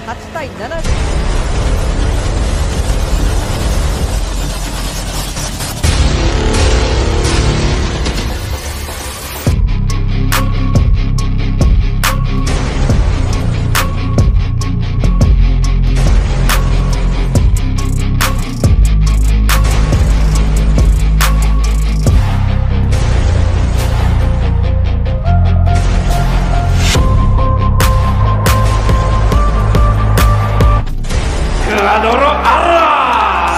8対7。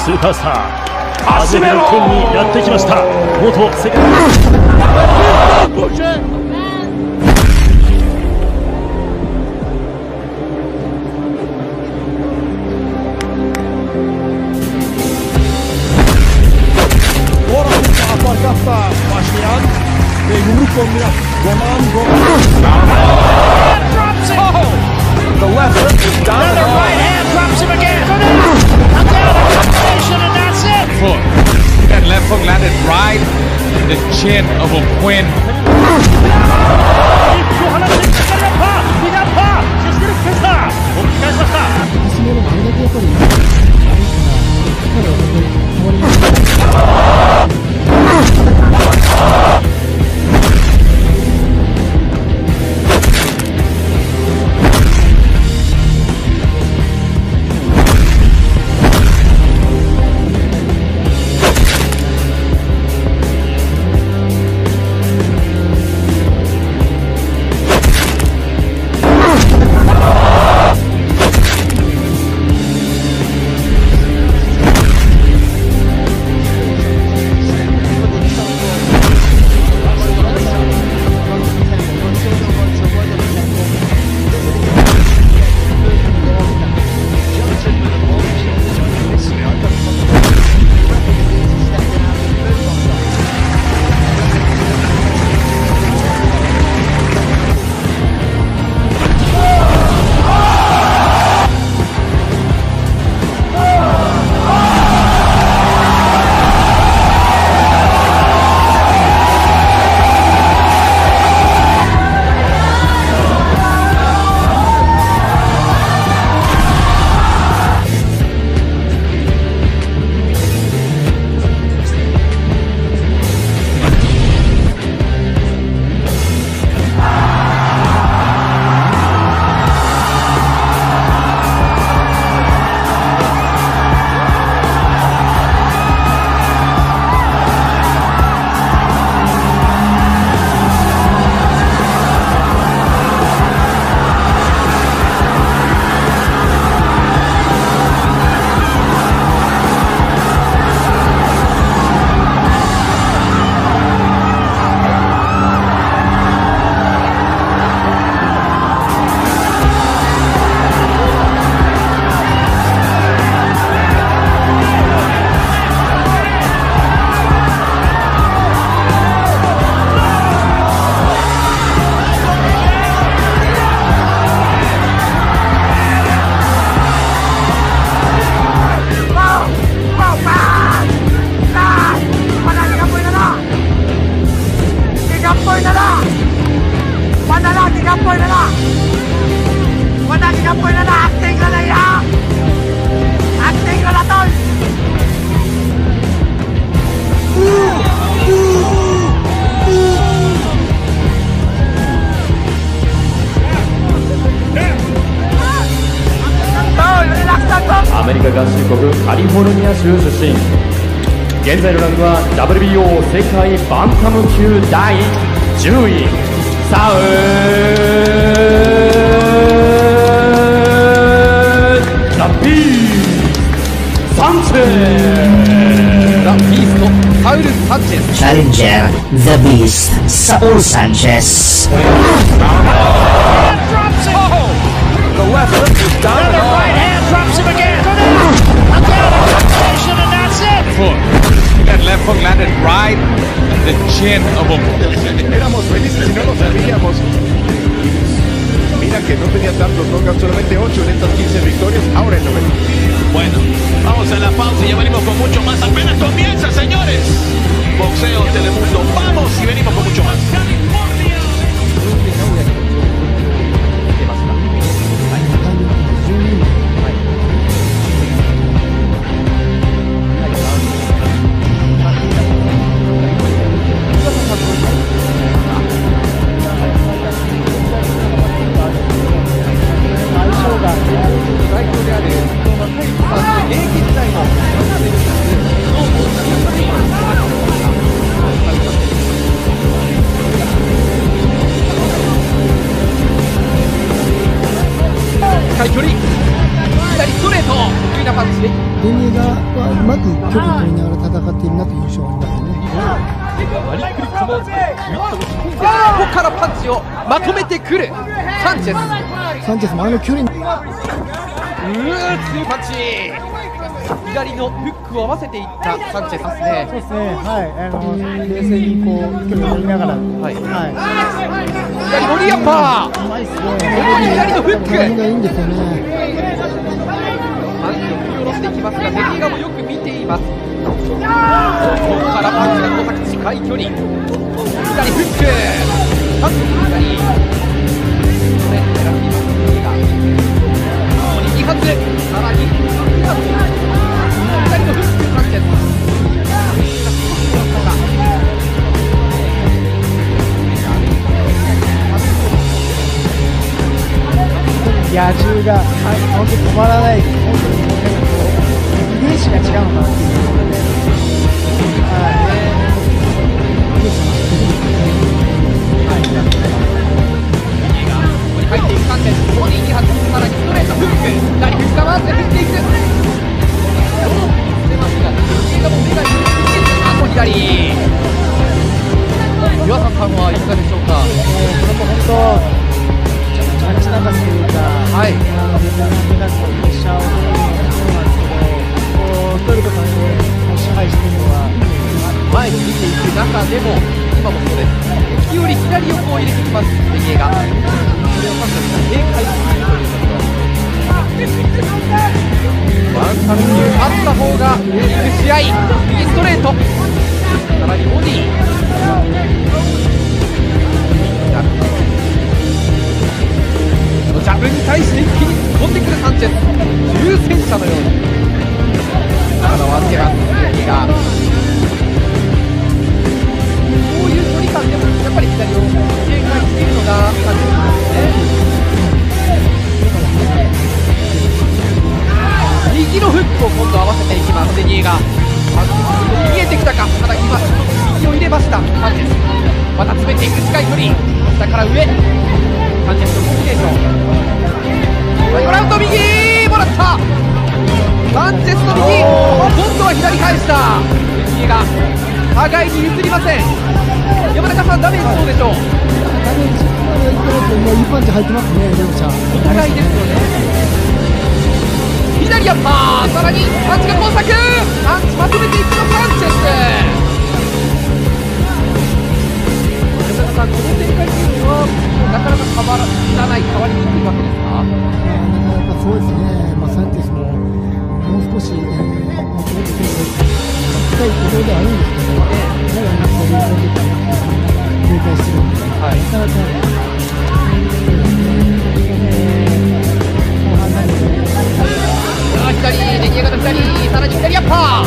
スーパースター初めての県にやってきました。元世界That left hook landed right in the chin of O'Quinn.アメリカ合衆国カリフォルニア州出身。現在のランクは WBO 世界バンタム級第10位サウラピーサンチェスラピースのサウル・サンチェス Challenger The Beast Saul Sanchez. The left hook is down. The right hand drops him again. A down combination, and that's it. That left hook landed right in the chin of O'Quinn. Éramos felices y no lo sabíamos. Mira que no tenía tantos knockouts, solamente 8 en estas 15 victorias, ahora en 9. Bueno, vamos a la pausa y ya venimos con mucho más. Apenas comienza, señores. Boxeo Telemundo. Vamos y venimos con mucho más. California. デニーがうまく距離を取りながら戦っているなという印象がありますね。マリクリックもグッと押し込んで、ここからパンチをまとめてくるサンチェス。サンチェスもあの距離に強いパンチ、左のフックを合わせていったサンチェスですね。そうですね、はい、冷静にこう距離を取りながら、はい、はい、左ボディアッパー、うまいですね、左のフック、いいんですよね。パンチを振り下ろしていきますが、デニーガもよく見ています。ここからパンチが交錯、近い距離、左フック、パンチ左、これ狙っています。デニーガ2発、さらに2発、左のフック、サンチェス、野獣が、本当に止まらないです。本当に遺伝子が違うのかなっていうところで、入っていくサンチェス、ボディ2発、さらにストレートフック、左フックが回って振っていく、出ますが、映画も目がいってあと左、岩佐さんはいかがでしょうか。これも本当立ち流すというか、はい、ベテランのプレッシャーをそうなんですけど、こうトルコさんで支配しているのは前に見ていく中でも、今もそうです、時折左横を入れてきます、ベニエが。それをサンチェスが警戒するというところ。ワンタム級あった方がいく試合、右ストレート、さらにボディ。ジャブに対して一気に突っ込んでくるサンチェス、重戦車のように体を預けます。ベニエがこういう距離感でもやっぱり左を警戒しているのがサンチェスですね。右のフックを今度合わせていきます、ベニエが。見えてきたか、ただ今右を入れましたサンチェス、また詰めていく近い距離、下から上、サンチェスのコンビネーション、ラウンド右もらった、サンチェスの右、今度は左返した、ベニエが互いに譲りません。山中さん、ダメージどうでしょう。ダメージいってますね、いいパンチ入ってますね、両者。お互いですよね。左アッパー、さらにパンチが交錯、パンチまとめていくのサンチェス。山中さん、この展開というのはなかなか変わらない、変わりにくいわけですか。なかなかそうですね、サンチェスももう少し、もっと深いところではあるんですけど、やはりこういう警戒してるんで、なかなか後半何で左、デニエガの左、さらに左アッパー、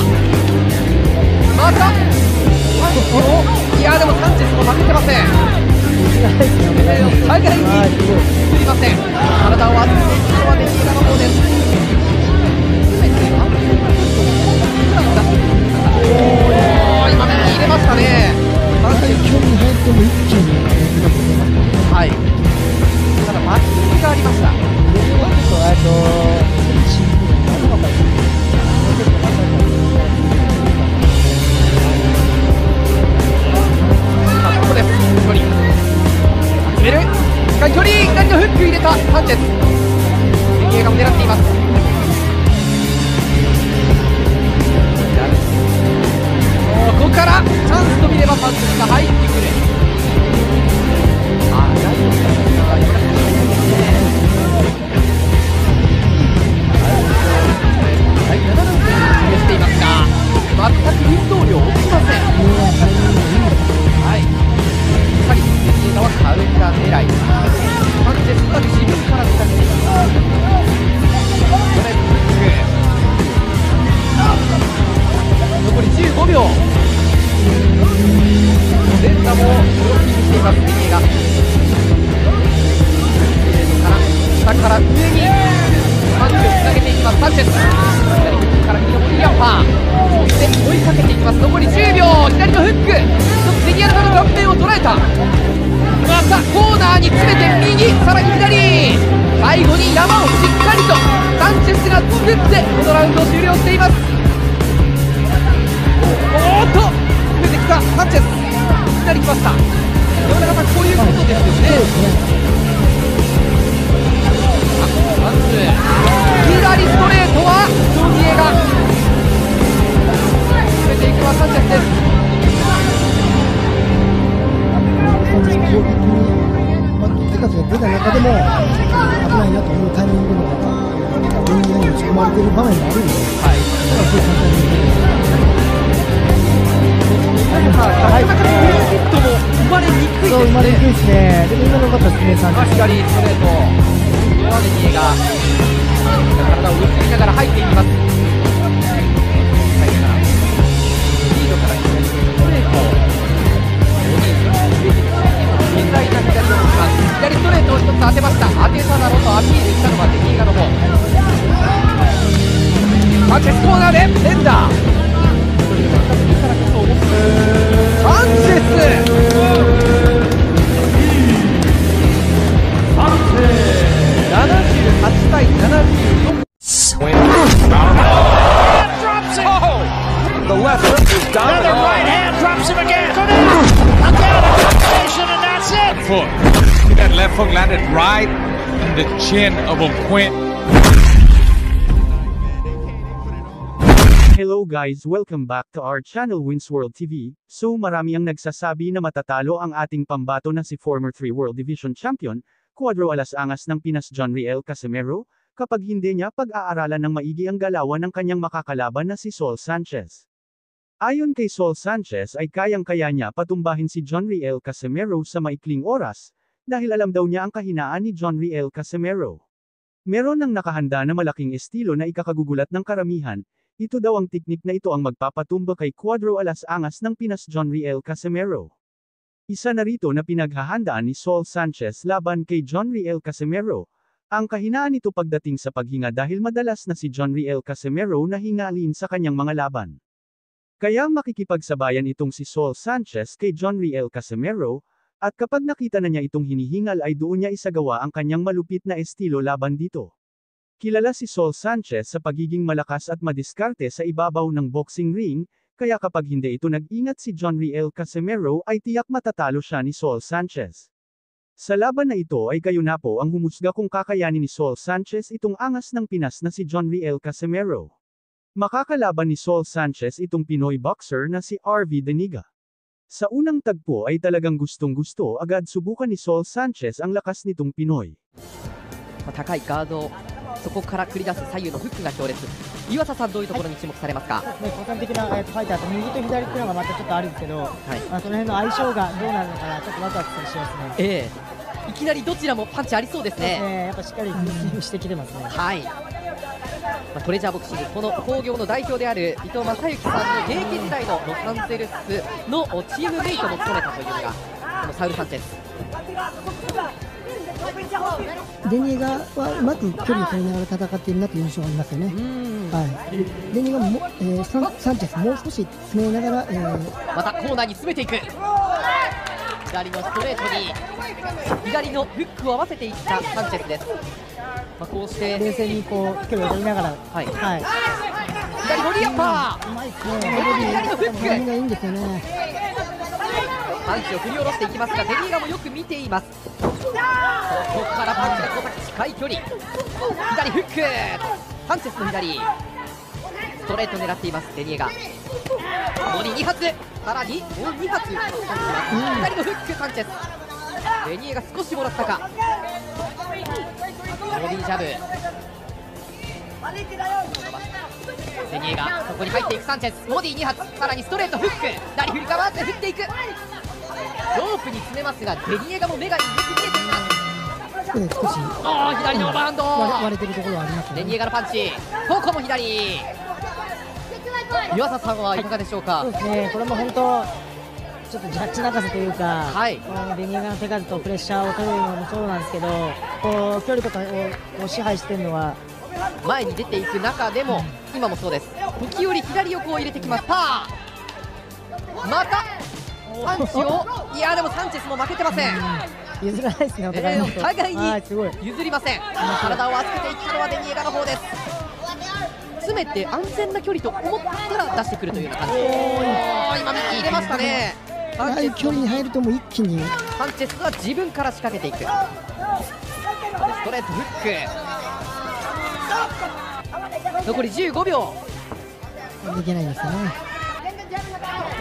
またいやでもサンチェスも負けてません。お互いに譲りません。体を当てていくのはデニエガの方です。今右入れましたね。距離に入っても一気にはい、ただ巻き込みがありました。ここです、距離集める、近い距離、左のフック入れたサンチェス、デニエガも狙っています。ここからチャンスと見ればパンチが入ってくる。大丈夫ですか、今だけ入ってますね。7ラウンドで示していますが、全く運動量落ちません。はい、やはりデニエガはカウンター狙い、サンチェスは自分から仕掛けています。これフック、残り15秒、連打もブロッキングしています、デニエガ。下から上にパンチをつなげていきます、サンチェス。左フックから右のボディアッパー、そして追いかけていきます。残り10秒、左のフック、デニエガの顔面を捉えた。またコーナーに詰めて右、さらに左、最後に山をしっかりとサンチェスが作ってこのラウンドを終了しています。おーっと攻めてきたサンチェス、いきなり来ました。山中さん、こういうことですよね。まず左ストレートはドニエが攻めていくのはサンチェスです。手数が出た中でも危ないなと思うタイミングのドニエに打ち込まれている場面があるので、なかなかヒットも生まれにくいですね。生まれにくいですね。でも今の良かったですね、サンチェス。左ストレート、デニエが体を打ちながら入っていきます。リードから左ストレート、現在な左を打ちます。左ストレートを一つ当てました。当てただろうとアピールしたのはデニエガの方。サンチェスコーナーで連打、サンチェス78対74。The left hook is down. Another right hand drops him again. Go down. Look out. A combination, and that's it. Foot. That left hook landed right in the chin of Quint. Hello guys, welcome back to our channel Winsworld TV. So marami ang nagsasabi na matatalo ang ating pambato na si former 3 World Division Champion, Cuadro Alas Angas ng Pinas Jonriel Casimero, kapag hindi niya pag-aaralan ng maigi ang galawan ng kanyang makakalaban na si Saul Sanchez. Ayon kay Saul Sanchez ay kayang-kaya niya patumbahin si Jonriel Casimero sa maikling oras, dahil alam daw niya ang kahinaan ni Jonriel Casimero. Meron ng nakahanda na malaking estilo na ikakagugulat ng karamihan. Ito daw ang teknik na ito ang magpapatumba kay Cuadro Alas Angas ng Pinas Jonriel Casimero. Isa na rito na pinaghahandaan ni Saul Sanchez laban kay Jonriel Casimero. Ang kahinaan nito pagdating sa paghinga dahil madalas na si Jonriel Casimero na hingalin sa kanyang mga laban. Kaya makikipagsabayan itong si Saul Sanchez kay Jonriel Casimero, at kapag nakita na niya itong hinihingal ay doon niya isagawa ang kanyang malupit na estilo laban dito. Kilala si Saul Sanchez sa pagiging malakas at madiskarte sa ibabaw ng boxing ring, kaya kapag hindi ito nag-ingat si Jonriel Casimero ay tiyak matatalo siya ni Saul Sanchez. Sa laban na ito ay kayo na po ang humusga kung kakayanin ni Saul Sanchez itong angas ng Pinas na si Jonriel Casimero. Makakalaban ni Saul Sanchez itong Pinoy boxer na si RV Deniga. Sa unang tagpo ay talagang gustong-gusto agad subukan ni Saul Sanchez ang lakas nitong Pinoy. 高いガード、そこから繰り出す左右のフックが強烈。岩佐さん、どういうところに注目されますか？個人的なファイターと右と左っていうのがまたちょっとあるんですけど、その辺の相性がどうなるのかな、ちょっとワクワクしますね。いきなりどちらもパンチありそうですね。やっぱしっかりスイングしてきてますね。はい。トレジャーボクシング、この興行の代表である伊藤正幸さんの現役時代のロサンゼルスのチームメイトも務めたというのがこのサウル・サンチェス。デニエガはうまく距離を取りながら戦っているなという印象がありますよね。デニエガも、サンチェスもう少し詰めながら、またコーナーに詰めていく。左のストレートに左のフックを合わせていったサンチェスです。こうして冷静にこう距離を取りながら、左ボディアッパー、うまいですね。左のフックがいいんですよね。パンチを振り下ろしていきますが、デニエガもよく見ています。ここからパンチが小崎、近い距離、左フック、サンチェスの左ストレート狙っていますデニエガ。ボディ2発、さらにもう2発左のフック、サンチェス。デニエガ少しもらったか。ボディジャブ、デニエガここに入っていくサンチェス、ボディ2発、さらにストレートフック、左振りかわって振っていく。ロープに詰めますがデニエガも目がよく見えています。少し左のオーバーハンド割れてるところはありますね。デニエガのパンチ、ここも左。岩佐さんはいかがでしょうか？そうですね、これも本当ちょっとジャッジ泣かせというか、デニエガの手数とプレッシャーを取るのもそうなんですけど、こう距離とかを支配しているのは前に出ていく中でも、今もそうです。時折左横を入れてきます。パー、またパンチを、いやでもサンチェスも負けてません。譲らないですね、お互いに譲りません。体を預けていったのはデニエガの方です。詰めて安全な距離と思ったら出してくるというような感じ。今右入れましたね。距離に入るともう一気にサンチェスは自分から仕掛けていく。ストレートフック、残り15秒いけないですね。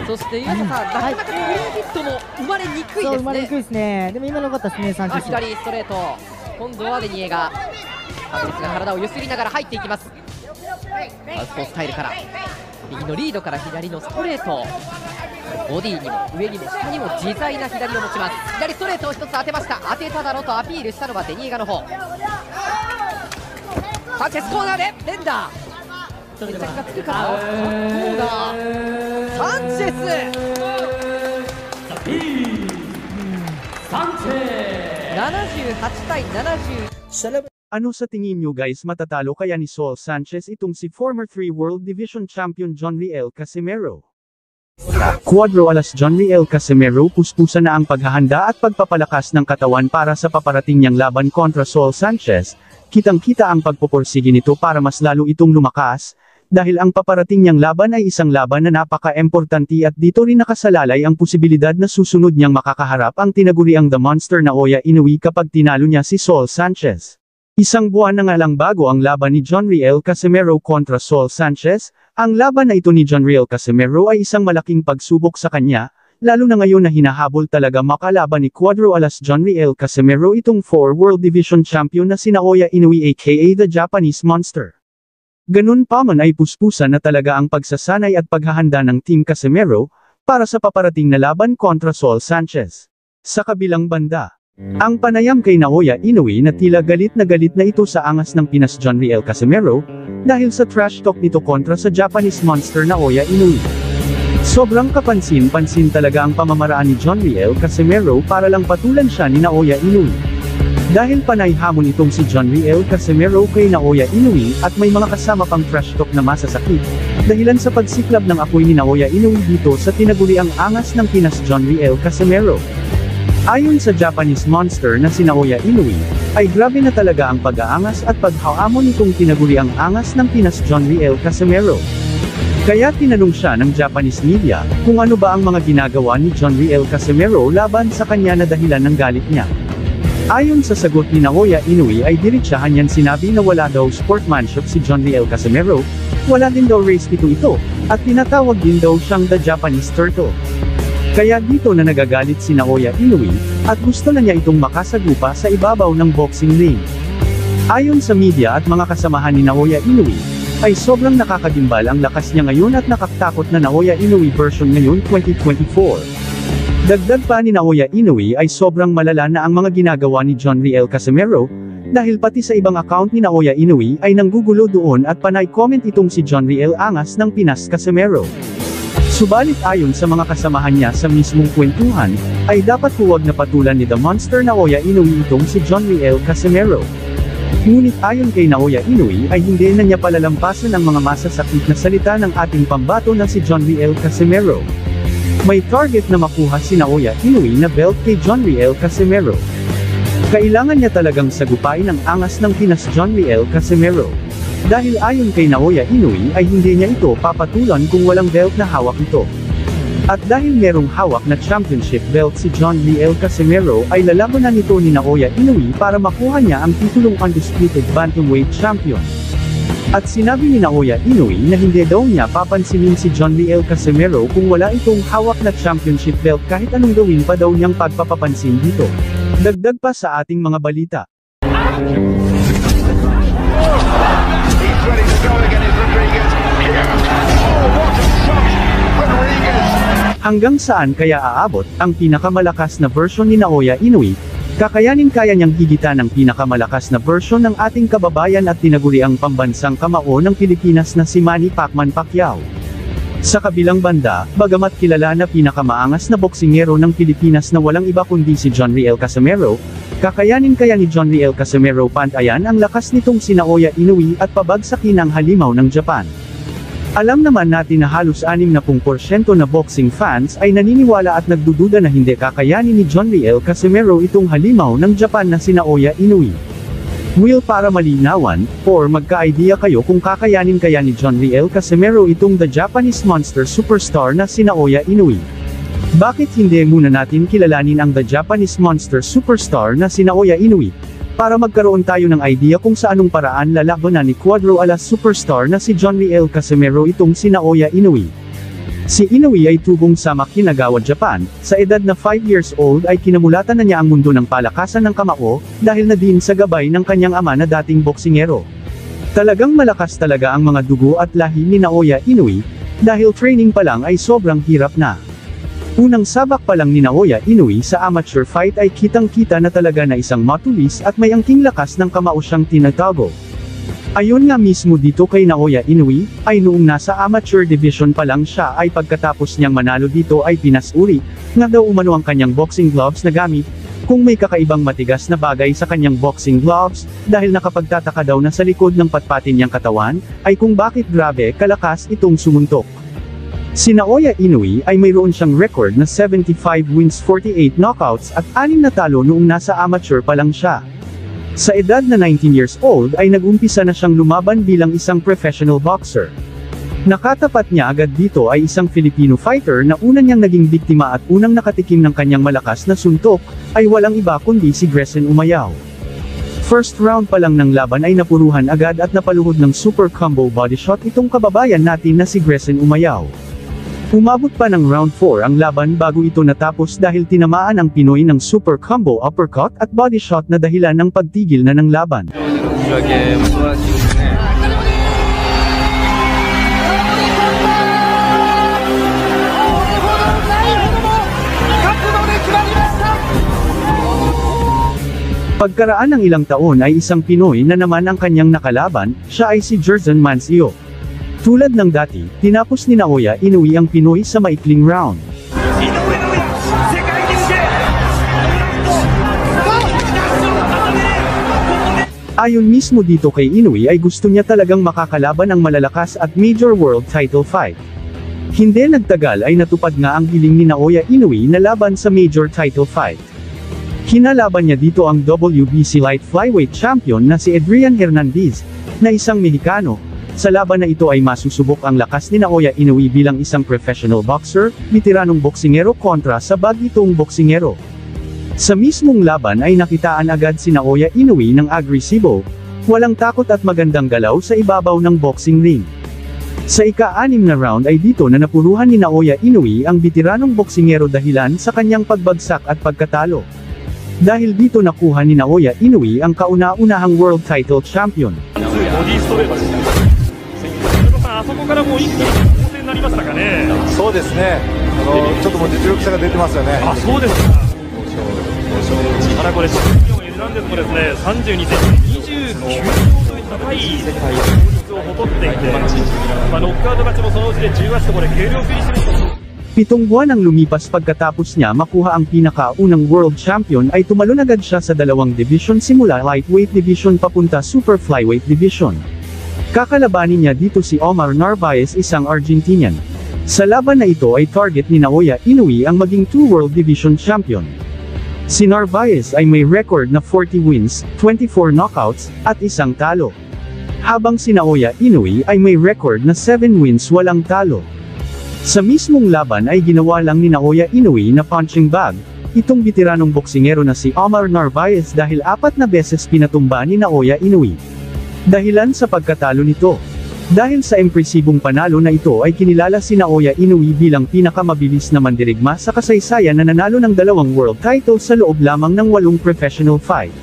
そしてゆうとさん、なかなかクリーンヒットも生まれにくいですね。生まれにくいですね。でも今の良かったですね。サンチェス左ストレート、今度はデニエがパブリスが体をゆすりながら入っていきます。サウスポースタイルから右のリードから左のストレート、ボディにも上にも下にも自在な左を持ちます。左ストレートを1つ当てました。当てただろとアピールしたのはデニエガの方。サンチェスコーナーで連打、決着がつくかな。どうだ、サンチェス78対70。Ano sa tingin nyo guys, matatalo kaya ni Saul Sanchez itong si former 3 World Division Champion Jonriel Casimero? Cuadro alas Jonriel Casimero puspusan na ang paghahanda at pagpapalakas ng katawan para sa paparating niyang laban kontra Saul Sanchez. Kitang-kita ang pagpupursige nito para mas lalo itong lumakas, dahil ang paparating niyang laban ay isang laban na napaka-importante at dito rin nakasalalay ang posibilidad na susunod niyang makakaharap ang tinaguriang The Monster na Naoya Inoue kapag tinalo niya si Saul Sanchez. Isang buwan na nga lang bago ang laban ni Jonriel Casimero kontra Saul Sanchez, ang laban na ito ni Jonriel Casimero ay isang malaking pagsubok sa kanya, lalo na ngayon na hinahabol talaga makalaban ni Cuadro alas Jonriel Casimero itong 4 World Division Champion na si Naoya Inoue aka The Japanese Monster. Ganun pa man ay puspusan na talaga ang pagsasanay at paghahanda ng Team Casimero, para sa paparating na laban kontra Saul Sanchez. Sa kabilang banda, ang panayam kay Naoya Inoue na tila galit na ito sa angas ng Pinas Jonriel Casimero, dahil sa trash talk nito kontra sa Japanese Monster Naoya Inoue. Sobrang kapansin-pansin talaga ang pamamaraan ni Jonriel Casimero para lang patulan siya ni Naoya Inoue. Dahil panay hamon itong si Jonriel Casimero kay Naoya Inoue at may mga kasama pang trash talk na masasakit, dahilan sa pagsiklab ng apoy ni Naoya Inoue dito sa tinaguriang angas ng Pinas Jonriel Casimero. Ayon sa Japanese Monster na si Naoya Inoue, ay grabe na talaga ang pag-aangas at paghahamon nitong tinaguriang angas ng Pinas Jonriel Casimero. Kaya tinanong siya ng Japanese media, kung ano ba ang mga ginagawa ni Jonriel Casimero laban sa kanya na dahilan ng galit niya. Ayon sa sagot ni Naoya Inoue ay diretsahan niyan sinabi na wala daw sportsmanship si Jonriel Casimero, wala din daw race ito, at tinatawag din daw siyang The Japanese Turtle. Kaya dito na nagagalit si Naoya Inoue, at gusto na niya itong makasagupa sa ibabaw ng boxing ring. Ayon sa media at mga kasamahan ni Naoya Inoue, ay sobrang nakakagimbal ang lakas niya ngayon at nakakatakot na Naoya Inoue version ngayon 2024. Dagdag pa ni Naoya Inoue ay sobrang malala na ang mga ginagawa ni Jonriel Casimero, dahil pati sa ibang account ni Naoya Inoue ay nanggugulo doon at panay comment itong si Jonriel angas ng Pinas Casimero. Subalit ayon sa mga kasamahan niya sa mismong kwentuhan, ay dapat huwag na patulan ni The Monster Naoya Inoue itong si Jonriel Casimero. Ngunit ayon kay Naoya Inoue ay hindi na niya palalampasan ang mga masasakit na salita ng ating pambato na si Jonriel Casimero. May target na makuha si Naoya Inoue na belt kay Jonriel Casimero. Kailangan niya talagang sagupain ang angas ng Pinas Jonriel Casimero. Dahil ayon kay Naoya Inoue ay hindi niya ito papatulan kung walang belt na hawak ito. At dahil merong hawak na championship belt si Jonriel Casimero ay lalabanan nito ni Naoya Inoue para makuha niya ang titulong undisputed bantamweight champion. At sinabi ni Naoya Inoue na hindi daw niya papansinin si Jonriel Casimero kung wala itong hawak na championship belt kahit anong gawin pa daw niyang pagpapapansin dito. Dagdag pa sa ating mga balita. Hanggang saan kaya aabot ang pinakamalakas na version ni Naoya Inoue? Kakayanin kaya niyang higitan ang pinakamalakas na version ng ating kababayan at tinaguriang pambansang kamao ng Pilipinas na si Manny Pacman Pacquiao. Sa kabilang banda, bagamat kilala na pinakamaangas na boksingero ng Pilipinas na walang iba kundi si Jonriel Casimero, kakayanin kaya ni Jonriel Casimero pantayan ang lakas nitong si Naoya Inoue at pabagsakin ang halimaw ng Japan? Alam naman natin na halos 60% na boxing fans ay naniniwala at nagdududa na hindi kakayanin ni Jonriel Casimero itong halimaw ng Japan na si Naoya Inoue. Will para malinawan, or magka-idea kayo kung kakayanin kaya ni Jonriel Casimero itong the Japanese monster superstar na si Naoya Inoue. Bakit hindi muna natin kilalanin ang the Japanese monster superstar na si Naoya Inoue? Para magkaroon tayo ng idea kung sa anong paraan lalabanan ni Quadro Alas superstar na si Jonriel Casimero itong si Naoya Inoue. Si Inoue ay tubong sa Makinagawa, Japan. Sa edad na 5 years old ay kinamulatan na niya ang mundo ng palakasan ng kamao, dahil na din sa gabay ng kanyang ama na dating boksingero. Talagang malakas talaga ang mga dugo at lahi ni Naoya Inoue, dahil training pa lang ay sobrang hirap na. Unang sabak pa lang ni Naoya Inoue sa amateur fight ay kitang-kita na talaga na isang matulis at may angking lakas ng kamao siyang tinatago. Ayon nga mismo dito kay Naoya Inoue, ay noong nasa amateur division pa lang siya ay pagkatapos niyang manalo dito ay pinasuri, nga daw umano ang kanyang boxing gloves na gamit, kung may kakaibang matigas na bagay sa kanyang boxing gloves, dahil nakapagtataka daw na sa likod ng patpatin niyang katawan, ay kung bakit grabe kalakas itong sumuntok. Si Naoya Inoue ay mayroon siyang record na 75 wins 48 knockouts at 6 na talo noong nasa amateur pa lang siya. Sa edad na 19 years old ay nag-umpisa na siyang lumaban bilang isang professional boxer. Nakatapat niya agad dito ay isang Filipino fighter na una niyang naging biktima at unang nakatikim ng kanyang malakas na suntok, ay walang iba kundi si Grayson Umayao. First round pa lang ng laban ay napuruhan agad at napaluhod ng super combo body shot itong kababayan natin na si Grayson Umayao. Umabot pa ng round 4 ang laban bago ito natapos dahil tinamaan ang Pinoy ng super combo uppercut at body shot na dahilan ng pagtigil na ng laban. Pagkaraan ng ilang taon ay isang Pinoy na naman ang kanyang nakalaban, siya ay si Jerson Mancio. Tulad ng dati, tinapos ni Naoya Inoue ang Pinoy sa maikling round. Ayon mismo dito kay Inoue ay gusto niya talagang makakalaban ang malalakas at major world title fight. Hindi nagtagal ay natupad nga ang hiling ni Naoya Inoue na laban sa major title fight. Kinalaban niya dito ang WBC light flyweight champion na si Adrian Hernandez, na isang Mexicano. Sa laban na ito ay masusubok ang lakas ni Naoya Inoue bilang isang professional boxer, veteranong boksingero kontra sa bagitong boksingero. Sa mismong laban ay nakitaan agad si Naoya Inoue ng agresibo, walang takot at magandang galaw sa ibabaw ng boxing ring. Sa ika-6 na round ay dito na napuruhan ni Naoya Inoue ang veteranong boksingero dahilan sa kanyang pagbagsak at pagkatalo. Dahil dito nakuha ni Naoya Inoue ang kauna-unahang world title champion. あそこからもう一気に構成になりましたかね。そうですね。ちょっともう実力差が出てますよね。あ、そうですか。ただこれチャンピオンエルナンデスもですね、32センチ、29秒という高い効率を誇っていて、ノックアウト勝ちもそのうちで18とこれ軽量フィニッシュ。7 buwan ang lumipas pagkatapos niya makuha ang pinakaunang world champion ay tumalon agad siya sa dalawang division simula lightweight division papunta super flyweight division. Kakalabanin niya dito si Omar Narvaez, isang Argentinian. Sa laban na ito ay target ni Naoya Inoue ang maging 2 world division champion. Si Narvaez ay may record na 40 wins, 24 knockouts, at 1 talo. Habang si Naoya Inoue ay may record na 7 wins walang talo. Sa mismong laban ay ginawa lang ni Naoya Inoue na punching bag, itong veteranong boksingero na si Omar Narvaez dahil 4 na beses pinatumba ni Naoya Inoue. Dahilan sa pagkatalo nito. Dahil sa impresibong panalo na ito ay kinilala si Naoya Inoue bilang pinakamabilis na mandirigma sa kasaysayan na nanalo ng 2 world title sa loob lamang ng 8 professional fight.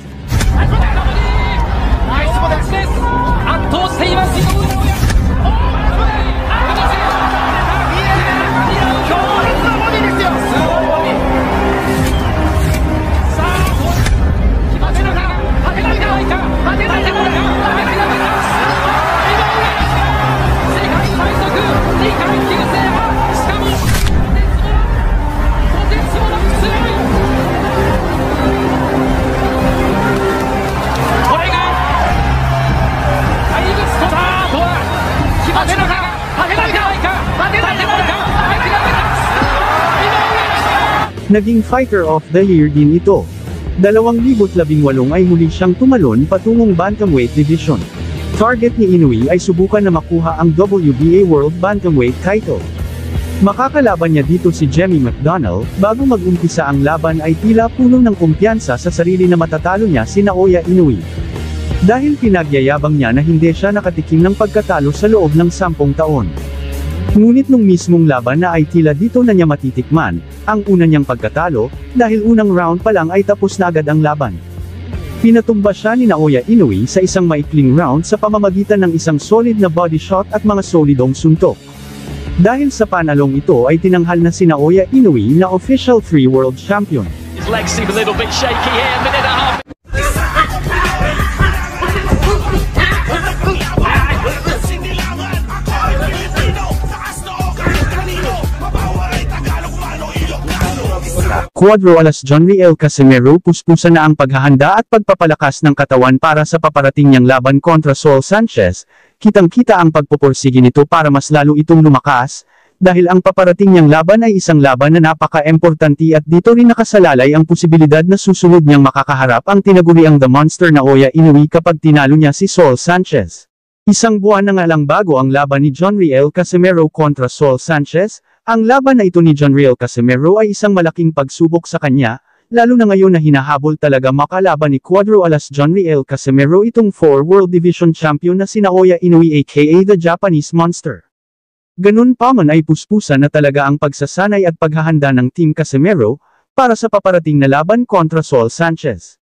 Naging Fighter of the Year din ito. 2018 ay muli siyang tumalon patungong Bantamweight Division. Target ni Inoue ay subukan na makuha ang WBA World Bantamweight title. Makakalaban niya dito si Jemmy McDonnell. Bago mag-umpisa ang laban ay tila puno ng kumpiyansa sa sarili na matatalo niya si Naoya Inoue. Dahil pinagyayabang niya na hindi siya nakatikim ng pagkatalo sa loob ng 10 taon. Ngunit nung mismong laban na ay tila dito na niya matitikman ang una niyang pagkatalo, dahil unang round pa lang ay tapos na agad ang laban. Pinatumba siya ni Naoya Inoue sa isang maikling round sa pamamagitan ng isang solid na body shot at mga solidong suntok. Dahil sa panalong ito ay tinanghal na si Naoya Inoue na official 3 world champion. His legs seem a little bit shaky here, a minute and a half. Cuadro alas Jonriel Casimero puspusan na ang paghahanda at pagpapalakas ng katawan para sa paparating niyang laban kontra Saul Sanchez. Kitang-kita ang pagpupursige nito para mas lalo itong lumakas, dahil ang paparating niyang laban ay isang laban na napaka-importante at dito rin nakasalalay ang posibilidad na susunod niyang makakaharap ang tinaguriang The Monster Naoya Inoue kapag tinalo niya si Saul Sanchez. Isang buwan na nga lang bago ang laban ni Jonriel Casimero kontra Saul Sanchez. Ang laban na ito ni Jonriel Casimero ay isang malaking pagsubok sa kanya, lalo na ngayon na hinahabol talaga makalaban ni Cuadro alas Jonriel Casimero itong 4 World Division Champion na si Naoya Inoue aka the Japanese Monster. Ganun pa man ay puspusan na talaga ang pagsasanay at paghahanda ng Team Casimero para sa paparating na laban kontra Saul Sanchez.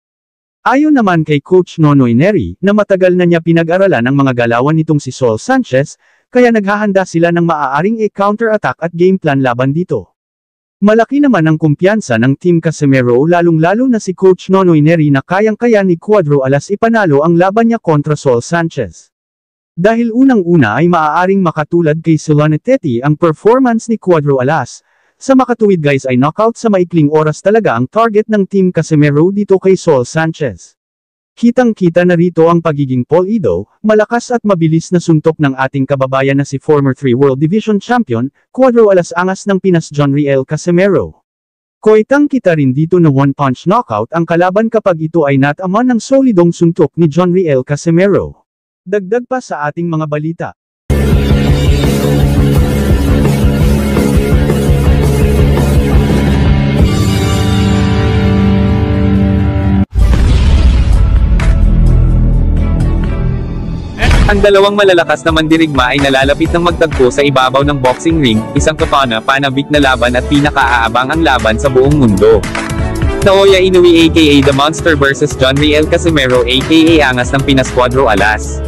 Ayon naman kay Coach Nonoy Neri na matagal na niya pinag-aralan ang mga galawan nitong si Saul Sanchez, kaya naghahanda sila ng maaaring counter-attack at game plan laban dito. Malaki naman ang kumpiyansa ng Team Casimero lalong-lalo na si Coach Nonoy Neri na kayang-kaya ni Cuadro alas ipanalo ang laban niya kontra Saul Sanchez. Dahil unang-una ay maaaring makatulad kay Soloneteti ang performance ni Cuadro alas, sa makatuwid guys ay knockout sa maikling oras talaga ang target ng Team Casimero dito kay Saul Sanchez. Kitang-kita na rito ang pagiging polido, malakas at mabilis na suntok ng ating kababayan na si former 3 World Division Champion, Cuadro alas angas ng Pinas Jonriel Casimero. Koitang-kita rin dito na one-punch knockout ang kalaban kapag ito ay nataman ng solidong suntok ni Jonriel Casimero. Dagdag pa sa ating mga balita. Ang dalawang malalakas na mandirigma ay nalalapit ng magtagpo sa ibabaw ng boxing ring, isang kapana-panabik na laban at pinaka-aabangang laban sa buong mundo. Naoya Inoue aka The Monster vs Jonriel Casimero aka Angas ng Pinas Cuadro alas.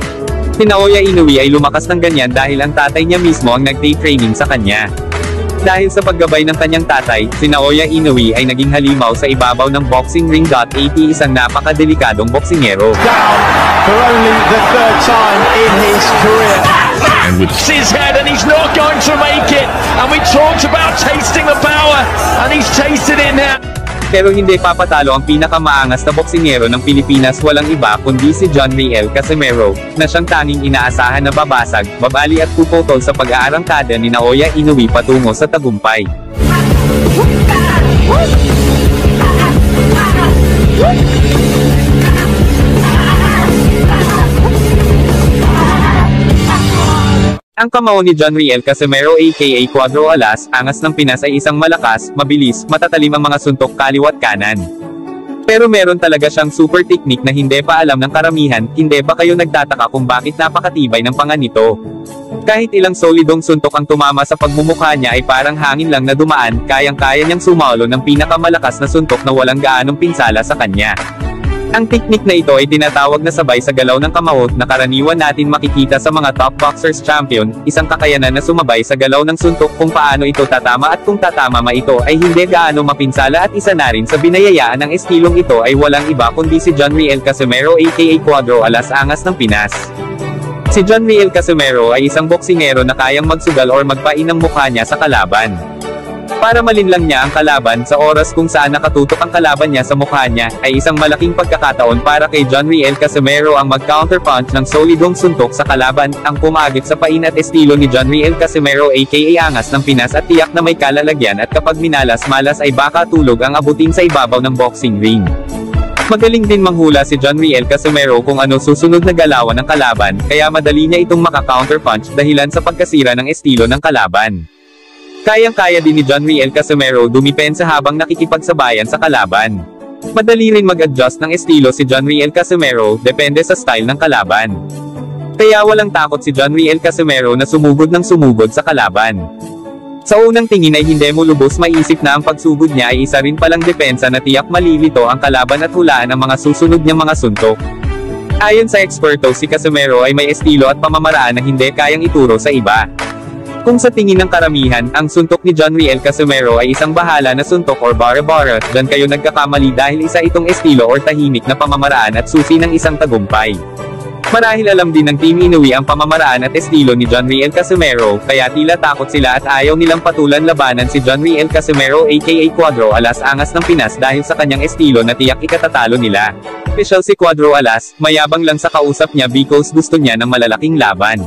Si Naoya Inoue ay lumakas ng ganyan dahil ang tatay niya mismo ang nag-training sa kanya. Dahil sa paggabay ng kanyang tatay, si Naoya Inoue ay naging halimaw sa ibabaw ng boxing ring. Isang napakadelikadong boksingero. For only the 3rd time in his career. His head and he's not going to make it. And we talked about tasting the power and he's tasted it now. Pero hindi papatalo ang pinakamaangas na boksingero ng Pilipinas, walang iba kundi si Jonriel Casimero, na siyang tanging inaasahan na babasag, babali at puputol sa pag-aarangkada ni Naoya Inoue patungo sa tagumpay. Ang kamao ni Jonriel Casimero aka Cuadro alas, Angas ng Pinas ay isang malakas, mabilis, matatalim ang mga suntok kaliwat kanan. Pero meron talaga siyang super technique na hindi pa alam ng karamihan. Hindi ba kayo nagtataka kung bakit napakatibay ng panga nito? Kahit ilang solidong suntok ang tumama sa pagmumukha niya ay parang hangin lang na dumaan, kayang-kaya niyang sumalo ng pinakamalakas na suntok na walang gaanong pinsala sa kanya. Ang teknik na ito ay tinatawag na sabay sa galaw ng kamao na karaniwan natin makikita sa mga top boxers champion, isang kakayanan na sumabay sa galaw ng suntok kung paano ito tatama at kung tatama ito ay hindi gaano mapinsala, at isa na rin sa binayayaan ng estilong ito ay walang iba kundi si Jonriel Casimero aka Cuadro alas Angas ng Pinas. Si Jonriel Casimero ay isang boksingero na kayang magsugal or magpain ng mukha niya sa kalaban. Para malinlang niya ang kalaban sa oras kung saan nakatutok ang kalaban niya sa mukha niya, ay isang malaking pagkakataon para kay Jonriel Casimero ang mag-counterpunch ng solidong suntok sa kalaban, ang pumagit sa pain at estilo ni Jonriel Casimero aka Angas ng Pinas at tiyak na may kalalagyan, at kapag minalas-malas ay baka tulog ang abutin sa ibabaw ng boxing ring. Magaling din manghula si Jonriel Casimero kung ano susunod na galawan ng kalaban, kaya madali niya itong maka-counterpunch dahilan sa pagkasira ng estilo ng kalaban. Kayang-kaya din ni Jonriel Casimero dumipensa habang nakikipagsabayan sa kalaban. Madali rin mag-adjust ng estilo si Jonriel Casimero, depende sa style ng kalaban. Kaya walang takot si Jonriel Casimero na sumugod ng sumugod sa kalaban. Sa unang tingin ay hindi mo lubos maisip na ang pagsugod niya ay isa rin palang depensa na tiyak malilito ang kalaban at hulaan ang mga susunod niyang mga suntok. Ayon sa eksperto, si Casimero ay may estilo at pamamaraan na hindi kayang ituro sa iba. Kung sa tingin ng karamihan, ang suntok ni Jonriel Casimero ay isang bahala na suntok or bara-bara, dyan kayo nagkakamali dahil isa itong estilo or tahimik na pamamaraan at susi ng isang tagumpay. Marahil alam din ng Team Inoue ang pamamaraan at estilo ni Jonriel Casimero, kaya tila takot sila at ayaw nilang patulan labanan si Jonriel Casimero aka Cuadro Alas angas ng Pinas dahil sa kanyang estilo na tiyak ikatatalo nila. Special si Cuadro Alas, mayabang lang sa kausap niya because gusto niya ng malalaking laban.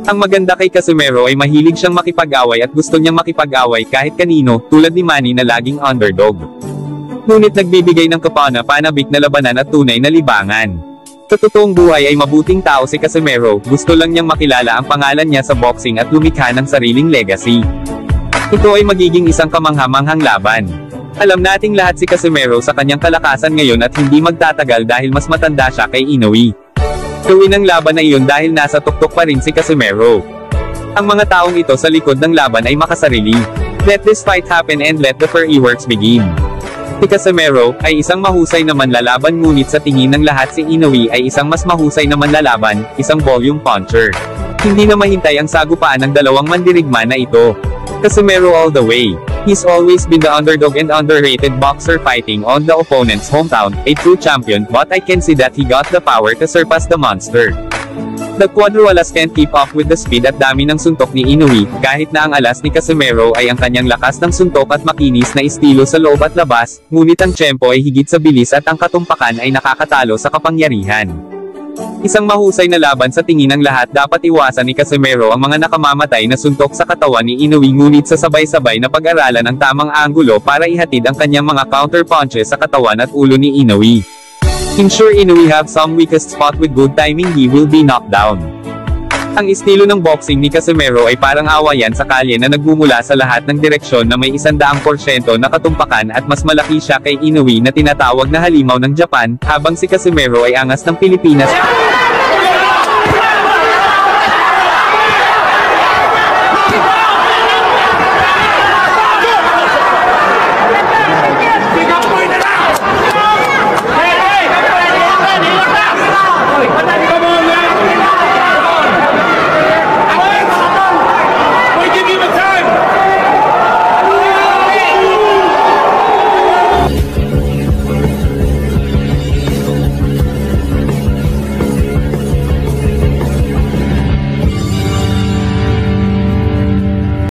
Ang maganda kay Casimero ay mahilig siyang makipag-away at gusto niyang makipag-away kahit kanino, tulad ni Manny na laging underdog. Ngunit nagbibigay ng kapana-panabik na labanan at tunay na libangan. Sa totoong buhay ay mabuting tao si Casimero, gusto lang niyang makilala ang pangalan niya sa boxing at lumikha ng sariling legacy. Ito ay magiging isang kamangha-manghang laban. Alam nating lahat si Casimero sa kanyang kalakasan ngayon at hindi magtatagal dahil mas matanda siya kay Inoue. Gawin ang laban na iyon dahil nasa tuktok pa rin si Casimero. Ang mga taong ito sa likod ng laban ay makasarili. Let this fight happen and let the fireworks begin. Si Casimero ay isang mahusay na manlalaban ngunit sa tingin ng lahat si Inoue ay isang mas mahusay na manlalaban, isang volume puncher. Hindi na mahintay ang sagupaan ng dalawang mandirigma na ito. Casimero all the way. He's always been the underdog and underrated boxer fighting on the opponent's hometown, a true champion, but I can see that he got the power to surpass the monster. The Cuadro Alas can't keep up with the speed at dami ng suntok ni Inoue, kahit na ang alas ni Casimero ay ang kanyang lakas ng suntok at makinis na estilo sa loob at labas, ngunit ang tiyempo ay higit sa bilis at ang katumpakan ay nakakatalo sa kapangyarihan. Isang mahusay na laban sa tingin ng lahat. Dapat iwasan ni Casimero ang mga nakamamatay na suntok sa katawan ni Inoue ngunit sa sabay-sabay na pag-aralan ang tamang anggulo para ihatid ang kanyang mga counter punches sa katawan at ulo ni Inoue. Ensure Inoue have some weakest spot with good timing he will be knocked down. Ang estilo ng boxing ni Casimero ay parang awayan sa kalye na nagmumula sa lahat ng direksyon na may 100% na katumpakan at mas malaki siya kay Inoue na tinatawag na halimaw ng Japan, habang si Casimero ay angas ng Pilipinas.